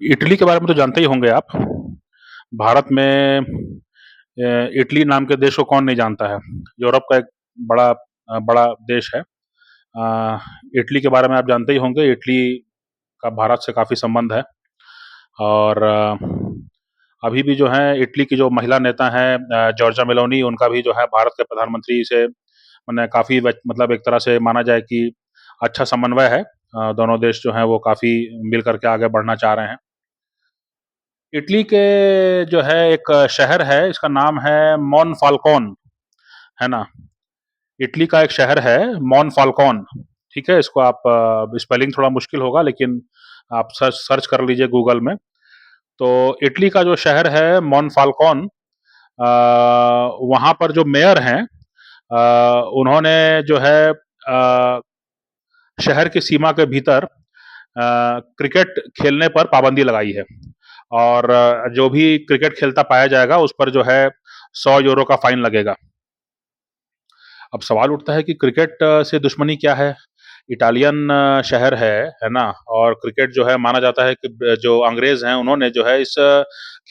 Italy के बारे में तो जानते ही होंगे आप। भारत में इटली नाम के देश को कौन नहीं जानता है। यूरोप का एक बड़ा देश है। इटली के बारे में आप जानते ही होंगे। इटली का भारत से काफ़ी संबंध है। और अभी भी जो है इटली की जो महिला नेता हैं जॉर्जा मेलोनी, उनका भी जो है भारत के प्रधानमंत्री से माने काफ़ी मतलब एक तरह से माना जाए कि अच्छा समन्वय है। दोनों देश जो हैं वो काफ़ी मिल करके आगे बढ़ना चाह रहे हैं। इटली के जो है एक शहर है, इसका नाम है मॉनफाल्कोन, है ना? इटली का एक शहर है मॉनफाल्कोन, ठीक है? इसको आप स्पेलिंग थोड़ा मुश्किल होगा, लेकिन आप सर्च सर्च कर लीजिए गूगल में। तो इटली का जो शहर है मॉनफाल्कोन, वहाँ पर जो मेयर हैं, उन्होंने जो है शहर की सीमा के भीतर क्रिकेट खेलने पर पाबंदी लगाई है। और जो भी क्रिकेट खेलता पाया जाएगा उस पर जो है 100 यूरो का फाइन लगेगा। अब सवाल उठता है कि क्रिकेट से दुश्मनी क्या है? इटालियन शहर है ना? और क्रिकेट जो है माना जाता है कि जो अंग्रेज हैं उन्होंने जो है इस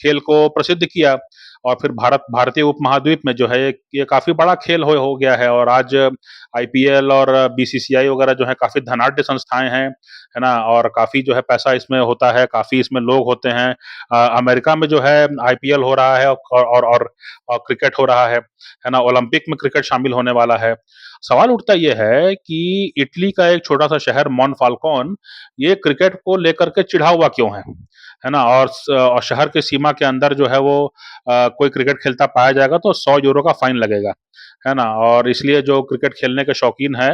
खेल को प्रसिद्ध किया। और फिर भारतीय उपमहाद्वीप में जो है ये काफी बड़ा खेल हो गया है। और आज आईपीएल और बीसीसीआई वगैरह जो है काफी धनाढ्य संस्थाएं हैं, है ना? और काफी जो है पैसा इसमें होता है, काफी इसमें लोग होते हैं। अमेरिका में जो है आईपीएल हो रहा है और क्रिकेट हो रहा है ना? ओलंपिक में क्रिकेट शामिल होने वाला है। सवाल उठता ये है कि इटली का एक छोटा सा शहर मॉनफाल्कोन ये क्रिकेट को लेकर के चिढ़ा हुआ क्यों है ना? और शहर के सीमा के अंदर जो है वो कोई क्रिकेट खेलता पाया जाएगा तो 100 यूरो का फाइन लगेगा, है ना? और इसलिए जो क्रिकेट खेलने के शौकीन है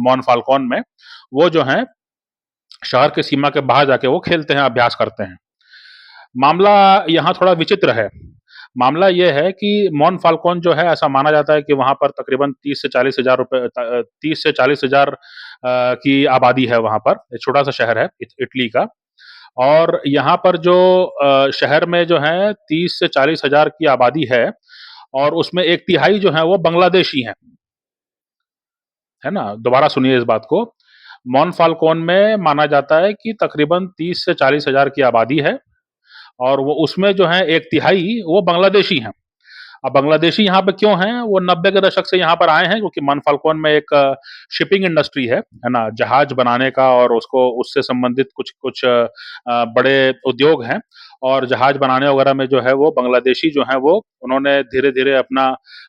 मॉनफाल्कोन में, वो जो है शहर के सीमा के बाहर जाके वो खेलते हैं, अभ्यास करते हैं। मामला यहाँ थोड़ा विचित्र है। मामला ये है कि मॉनफाल्कोन जो है ऐसा माना जाता है कि वहाँ पर तकरीबन 30 से 40 हज़ार रुपए 30 से 40 हज़ार की आबादी है वहाँ पर। एक छोटा-सा शहर है इटली का। और यहाँ पर जो शहर में जो है 30 से 40 हज़ार की आबादी है और उसमें 1 तिहाई जो है वो बांग्लादेशी हैं। है ना? दोबारा सुनिए इस बात को। मॉनफाल्कोन में माना जाता है कि तकरीबन 30 से 40 हज़ार की आबादी है और वो उसमें जो है 1 तिहाई वो बांग्लादेशी हैं। अब बांग्लादेशी यहाँ पे क्यों हैं? वो 90 के दशक से यहाँ पर आए हैं, क्योंकि मॉनफाल्कोन में एक शिपिंग इंडस्ट्री है ना? जहाज बनाने का और उसको उससे संबंधित कुछ कुछ बड़े उद्योग हैं। और जहाज बनाने वगैरह में जो है वो बांग्लादेशी जो हैं वो उन्होंने धीरे-धीरे अपना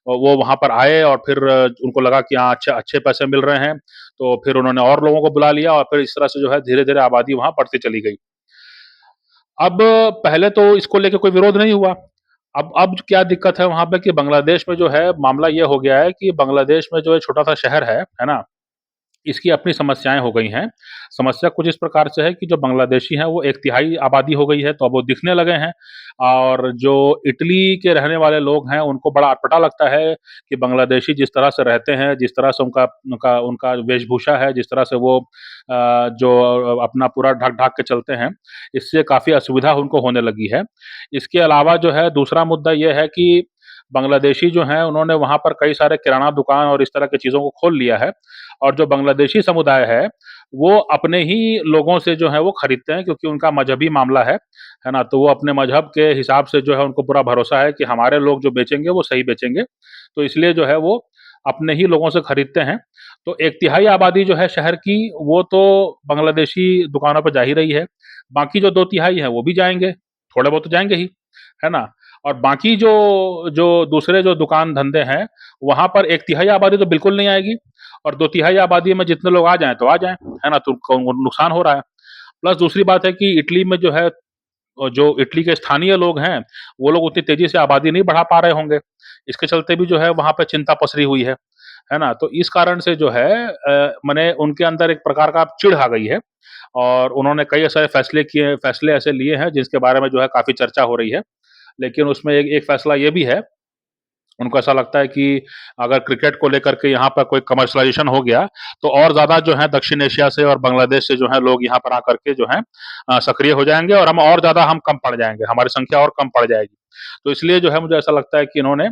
वो वहाँ पर आए और फिर उनको लगा कि हाँ, अच्छे पैसे मिल रहे हैं, तो फिर उन्होंने और लोगों को बुला लिया और फिर इस तरह से जो है धीरे-धीरे आबादी वहाँ बढ़ती चली गई। अब पहले तो इसको लेके कोई विरोध नहीं हुआ। अब क्या दिक्कत है वहाँ पे कि बांग्लादेश में जो है मामला ये हो गया है कि बांग्लादेश में जो है छोटा-सा शहर है ना? इसकी अपनी समस्याएँ हो गई हैं। समस्या कुछ इस प्रकार से है कि जो बांग्लादेशी हैं वो 1 तिहाई आबादी हो गई है, तो अब वो दिखने लगे हैं। और जो इटली के रहने वाले लोग हैं उनको बड़ा अटपटा लगता है कि बांग्लादेशी जिस तरह से रहते हैं, जिस तरह से उनका उनका उनका वेशभूषा है, जिस तरह से वो जो अपना पूरा ढक-ढाक के चलते हैं, इससे काफ़ी असुविधा उनको होने लगी है। इसके अलावा जो है दूसरा मुद्दा ये है कि बांग्लादेशी जो हैं उन्होंने वहाँ पर कई सारे किराना दुकान और इस तरह की चीज़ों को खोल लिया है। और जो बांग्लादेशी समुदाय है, वो अपने ही लोगों से जो है वो खरीदते हैं, क्योंकि उनका मज़हबी मामला है ना? तो वो अपने मज़हब के हिसाब से जो है उनको पूरा भरोसा है कि हमारे लोग जो बेचेंगे वो सही बेचेंगे। तो इसलिए जो है वो अपने ही लोगों से खरीदते हैं। तो 1 तिहाई आबादी जो है शहर की वो तो बांग्लादेशी दुकानों पे जा ही रही है। बाकी जो 2 तिहाई हैं वो भी जाएँगे, थोड़े बहुत तो जाएँगे ही, है ना? और बाकी जो जो दूसरे जो दुकान धंधे हैं, वहाँ पर 1 तिहाई आबादी तो बिल्कुल नहीं आएगी। और 2 तिहाई आबादी में जितने लोग आ जाएँ तो आ जाएँ, है ना? तो उनको नुकसान हो रहा है। प्लस दूसरी बात है कि इटली में जो है जो इटली के स्थानीय लोग हैं, वो लोग उतनी तेज़ी से आबादी नहीं बढ़ा पा रहे होंगे। इसके चलते भी जो है वहाँ पे चिंता पसरी हुई है ना? तो इस कारण से जो है माने उनके अंदर एक प्रकार का चिढ़ आ गई है। और उन्होंने कई सारे फैसले ऐसे लिए हैं जिसके बारे में जो है काफ़ी चर्चा हो रही है। लेकिन उसमें एक एक फैसला ये भी है, उनको ऐसा लगता है कि अगर क्रिकेट को लेकर के यहाँ पर कोई कमर्शियलाइज़ेशन हो गया, तो और ज़्यादा जो है दक्षिण एशिया से और बांग्लादेश से जो है लोग यहाँ पर आकर के जो है सक्रिय हो जाएँगे और हम कम पड़ जाएँगे, हमारी संख्या और कम पड़ जाएगी। तो इसलिए जो है मुझे ऐसा लगता है कि इन्होंने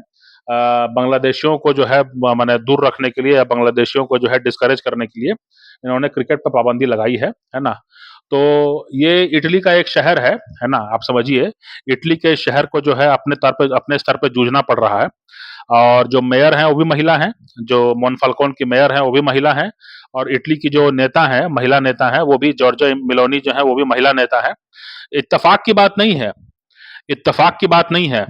बांग्लादेशियों को जो है माने दूर रखने के लिए या बांग्लादेशियों को जो है डिस्करेज करने के लिए इन्होंने क्रिकेट पे पाबंदी लगाई है ना? तो ये इटली का एक शहर है ना? आप समझिए, इटली के शहर को जो है अपने स्तर पे जूझना पड़ रहा है और जो मेयर हैं वो भी महिला हैं, जो मोनफाल्कोन की मेयर हैं वो भी महिला हैं और इटली की जो नेता हैं, महिला नेता हैं, वो भी जॉर्जिया मेलोनी जो है वो भी महिला नेता है। इत्तेफ़ाक की बात नहीं है, इत्तेफ़ाक की बात नहीं है।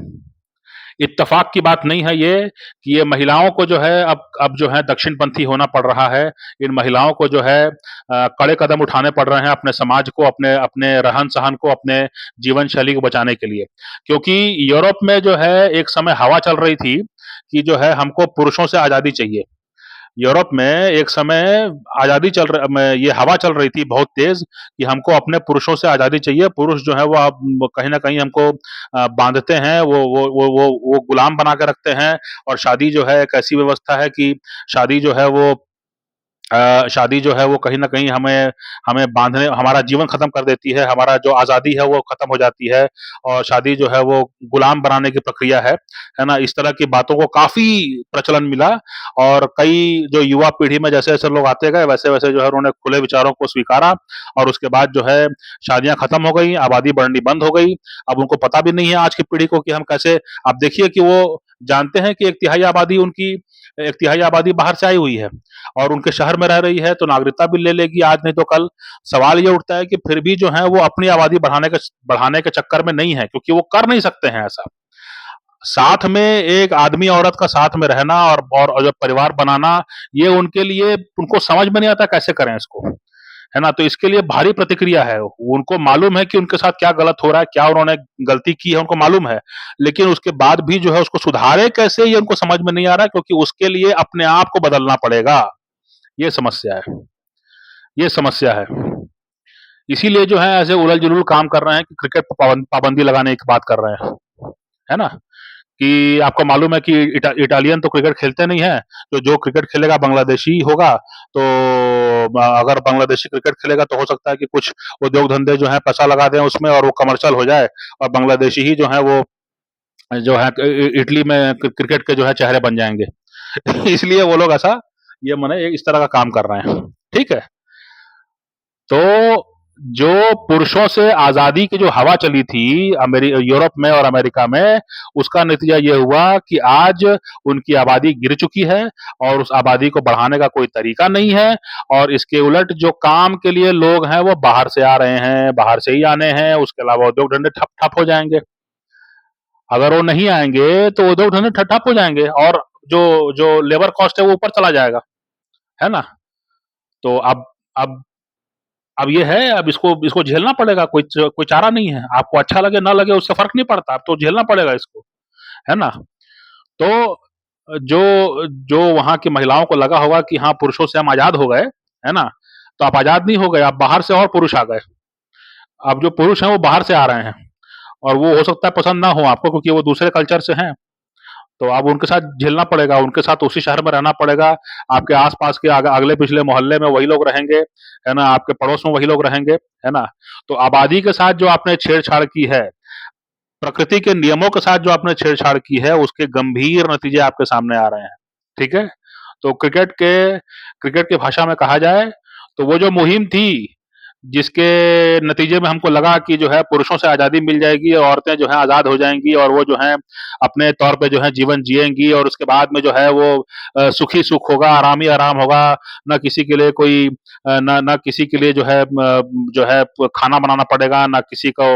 इत्तेफ़ाक की बात नहीं है ये कि ये महिलाओं को जो है अब जो है दक्षिणपंथी होना पड़ रहा है। इन महिलाओं को जो है कड़े कदम उठाने पड़ रहे हैं अपने समाज को, अपने अपने रहन-सहन को, अपने जीवन शैली को बचाने के लिए। क्योंकि यूरोप में जो है एक समय हवा चल रही थी कि जो है हमको पुरुषों से आज़ादी चाहिए। यूरोप में एक समय ये हवा चल रही थी बहुत तेज़ कि हमको अपने पुरुषों से आज़ादी चाहिए। पुरुष जो है वो अब कहीं न कहीं हमको बाँधते हैं, वो गुलाम बना के रखते हैं और शादी जो है एक ऐसी व्यवस्था है कि शादी जो है वो शादी जो है वो कहीं न कहीं हमें हमें बाँधने हमारा जीवन ख़त्म कर देती है, हमारा जो आज़ादी है वो ख़त्म हो जाती है और शादी जो है वो गुलाम बनाने की प्रक्रिया है ना? इस तरह की बातों को काफ़ी प्रचलन मिला और कई जो युवा पीढ़ी में जैसे-जैसे लोग आते गए, वैसे-वैसे जो है उन्होंने खुले विचारों को स्वीकारा और उसके बाद जो है शादियाँ ख़त्म हो गई, आबादी बढ़नी बंद हो गई। अब उनको पता भी नहीं है आज की पीढ़ी को कि हम कैसे आप देखिए कि वो जानते हैं कि एक तिहाई आबादी बाहर से आई हुई है। और उनके शहर में रह रही है तो नागरिकता भी ले लेगी आज नहीं तो कल। सवाल ये उठता है कि फिर भी जो है वो अपनी आबादी बढ़ाने के चक्कर में नहीं है क्योंकि वो कर नहीं सकते हैं ऐसा। साथ में एक आदमी औरत का साथ में रहना और जो परिवार बनाना ये उनके लिए उनको समझ में नहीं आता कैसे करें इसको, है ना? तो इसके लिए भारी प्रतिक्रिया है। उनको मालूम है कि उनके साथ क्या गलत हो रहा है, क्या उन्होंने गलती की है उनको मालूम है। लेकिन उसके बाद भी जो है उसको सुधारें कैसे ये उनको समझ में नहीं आ रहा है क्योंकि उसके लिए अपने आप को बदलना पड़ेगा। ये समस्या है, ये समस्या है। इसीलिए जो है ऐसे उलल-जुलूल काम कर रहे हैं कि क्रिकेट पे पाबंदी लगाने की बात कर रहे हैं, है ना? कि आपको मालूम है कि इटालियन तो क्रिकेट खेलते नहीं हैं, तो जो क्रिकेट खेलेगा बांग्लादेशी होगा, तो अगर बांग्लादेशी क्रिकेट खेलेगा तो हो सकता है कि कुछ उद्योग धंधे जो हैं पैसा लगा दें उसमें और वो कमर्शियल हो जाए और बांग्लादेशी ही जो है वो जो है इटली में क्रिकेट के जो है चेहरे बन जाएँगे। इसलिए वो लोग ऐसा ये माने इस तरह का काम कर रहे हैं, ठीक है? तो जो पुरुषों से आज़ादी की जो हवा चली थी यूरोप में और अमेरिका में, उसका नतीजा ये हुआ कि आज उनकी आबादी गिर चुकी है और उस आबादी को बढ़ाने का कोई तरीका नहीं है और इसके उलट जो काम के लिए लोग हैं, वो बाहर से आ रहे हैं, बाहर से ही आने हैं, उसके अलावा उद्योग धंधे ठप हो जाएँगे। अगर वो नहीं आएँगे, तो उद्योग धंधे ठप हो जाएँगे और जो जो लेबर कॉस्ट है, वो ऊपर चला जाएगा, है ना? तो अब अब ये है, अब इसको इसको झेलना पड़ेगा, कोई चारा नहीं है। आपको अच्छा लगे, ना लगे उससे फ़र्क नहीं पड़ता, अब तो झेलना पड़ेगा इसको, है ना? तो जो जो वहाँ की महिलाओं को लगा होगा कि हाँ, पुरुषों से हम आज़ाद हो गए, है ना? तो आप आज़ाद नहीं हो गए, आप बाहर से और पुरुष आ गए। अब जो पुरुष हैं, वो बाहर से आ रहे हैं और वो हो सकता है पसंद ना हो आपको क्योंकि वो दूसरे कल्चर से हैं। तो अब उनके साथ झेलना पड़ेगा, उनके साथ उसी शहर में रहना पड़ेगा। आपके आस-पास के अगले-पिछले मोहल्ले में वही लोग रहेंगे, है ना? आपके पड़ोस में वही लोग रहेंगे, है ना? तो आबादी के साथ जो आपने छेड़छाड़ की है, प्रकृति के नियमों के साथ जो आपने छेड़छाड़ की है, उसके गंभीर नतीजे आपके सामने आ रहे हैं, ठीक है? तो क्रिकेट की भाषा में कहा जाए, तो वो जो मुहिम थी जिसके नतीजे में हमको लगा कि जो है पुरुषों से आज़ादी मिल जाएगी, औरतें जो हैं आज़ाद हो जाएँगी और वो जो हैं अपने तौर पे जो है जीवन जिएँगी और उसके बाद में जो है वो सुख ही सुख होगा, आराम ही आराम होगा, ना किसी के लिए कोई ना ना किसी के लिए जो है खाना बनाना पड़ेगा, ना किसी को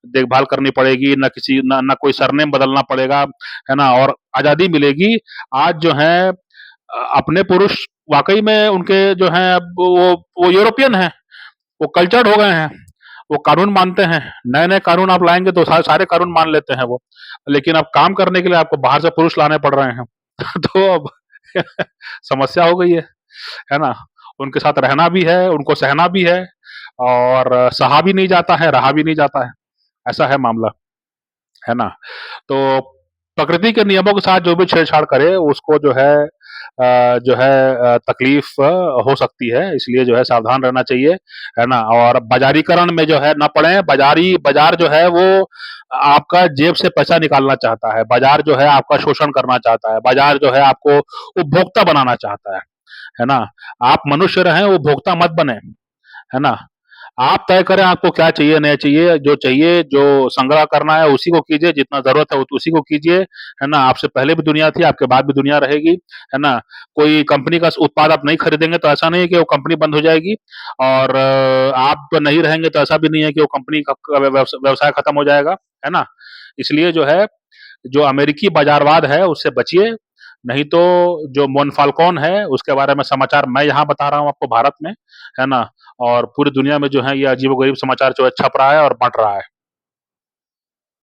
देखभाल करनी पड़ेगी, ना कोई सरनेम बदलना पड़ेगा, है ना? और आज़ादी मिलेगी। आज जो है अपने पुरुष वाक़ई में उनके जो हैं अब वो यूरोपियन हैं। वो कल्चर्ड हो गए हैं, वो कानून मानते हैं, नए-नए कानून आप लाएँगे तो सारे कानून मान लेते हैं वो। लेकिन अब काम करने के लिए आपको बाहर से पुरुष लाने पड़ रहे हैं। तो अब समस्या हो गई है ना? उनके साथ रहना भी है, उनको सहना भी है और सहा भी नहीं जाता है, रहा भी नहीं जाता है। ऐसा है मामला, है ना? तो प्रकृति के नियमों के साथ जो भी छेड़छाड़ करे उसको तकलीफ हो सकती है, इसलिए जो है सावधान रहना चाहिए, है ना? और बाज़ारीकरण में जो है ना पड़ें, बाज़ार जो है वो आपका जेब से पैसा निकालना चाहता है, बाज़ार जो है आपका शोषण करना चाहता है, बाज़ार जो है आपको उपभोक्ता बनाना चाहता है ना? आप मनुष्य रहें, उपभोक्ता मत बनें, है ना? आप तय करें आपको क्या चाहिए, नहीं चाहिए, जो चाहिए, जो संग्रह करना है उसी को कीजिए, जितना ज़रूरत है उसी को कीजिए, है ना? आपसे पहले भी दुनिया थी, आपके बाद भी दुनिया रहेगी, है ना? कोई कंपनी का उत्पाद आप नहीं खरीदेंगे तो ऐसा नहीं है कि वो कंपनी बंद हो जाएगी और आप नहीं रहेंगे तो ऐसा भी नहीं है कि वो कंपनी का व्यवसाय खत्म हो जाएगा, है ना? इसलिए जो है, जो अमेरिकी बाज़ारवाद है उससे बचिए, नहीं तो जो मोनफाल्कोन है उसके बारे में समाचार मैं यहाँ बता रहा हूँ आपको भारत में, है ना? और पूरी दुनिया में जो है ये अजीबो-गरीब समाचार जो है छप रहा है और बँट रहा है।